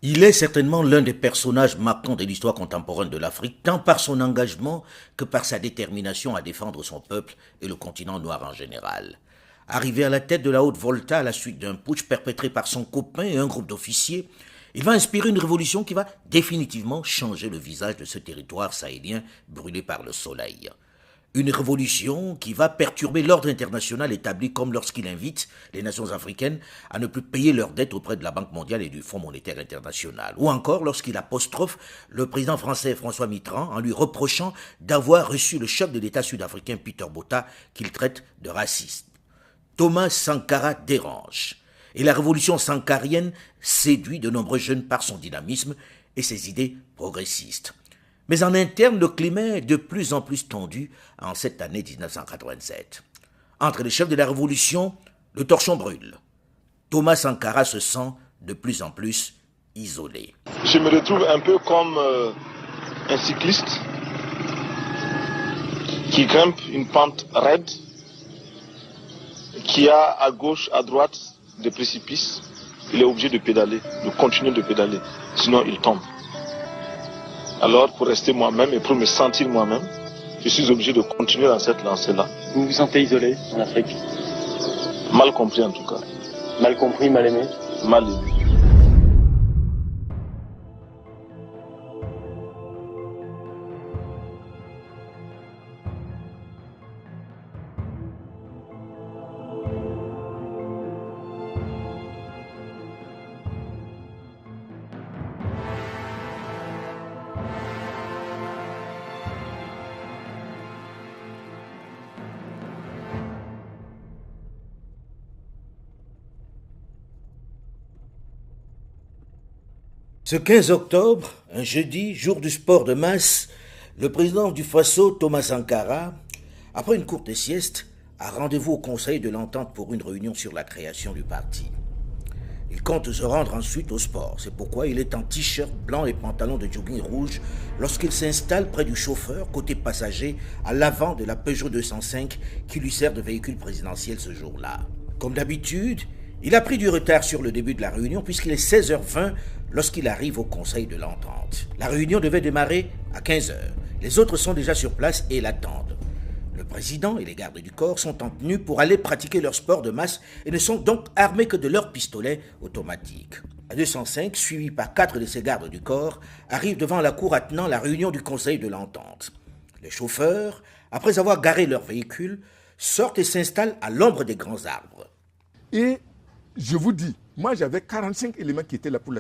Il est certainement l'un des personnages marquants de l'histoire contemporaine de l'Afrique, tant par son engagement que par sa détermination à défendre son peuple et le continent noir en général. Arrivé à la tête de la Haute-Volta à la suite d'un putsch perpétré par son copain et un groupe d'officiers, il va inspirer une révolution qui va définitivement changer le visage de ce territoire sahélien brûlé par le soleil. Une révolution qui va perturber l'ordre international établi comme lorsqu'il invite les nations africaines à ne plus payer leurs dettes auprès de la Banque mondiale et du Fonds monétaire international. Ou encore lorsqu'il apostrophe le président français François Mitterrand en lui reprochant d'avoir reçu le chef de l'État sud-africain Peter Botha qu'il traite de raciste. Thomas Sankara dérange. Et la révolution sankarienne séduit de nombreux jeunes par son dynamisme et ses idées progressistes. Mais en interne, le climat est de plus en plus tendu en cette année 1987. Entre les chefs de la révolution, le torchon brûle. Thomas Sankara se sent de plus en plus isolé. Je me retrouve un peu comme un cycliste qui grimpe une pente raide, qui a à gauche, à droite des précipices. Il est obligé de pédaler, de continuer de pédaler, sinon il tombe. Alors, pour rester moi-même et pour me sentir moi-même, je suis obligé de continuer dans cette lancée-là. Vous vous sentez isolé en Afrique? Mal compris en tout cas. Mal compris, mal aimé? Mal aimé. Ce 15 octobre, un jeudi, jour du sport de masse, le président du Faso, Thomas Sankara, après une courte sieste, a rendez-vous au Conseil de l'Entente pour une réunion sur la création du parti. Il compte se rendre ensuite au sport. C'est pourquoi il est en t-shirt blanc et pantalon de jogging rouge lorsqu'il s'installe près du chauffeur, côté passager, à l'avant de la Peugeot 205 qui lui sert de véhicule présidentiel ce jour-là. Comme d'habitude, il a pris du retard sur le début de la réunion puisqu'il est 16h20 lorsqu'il arrive au Conseil de l'Entente. La réunion devait démarrer à 15h. Les autres sont déjà sur place et l'attendent. Le président et les gardes du corps sont en tenue pour aller pratiquer leur sport de masse et ne sont donc armés que de leurs pistolets automatiques. La 205, suivi par 4 de ses gardes du corps, arrive devant la cour attenant la réunion du Conseil de l'Entente. Les chauffeurs, après avoir garé leur véhicule, sortent et s'installent à l'ombre des grands arbres. Et je vous dis, moi j'avais 45 éléments qui étaient là pour la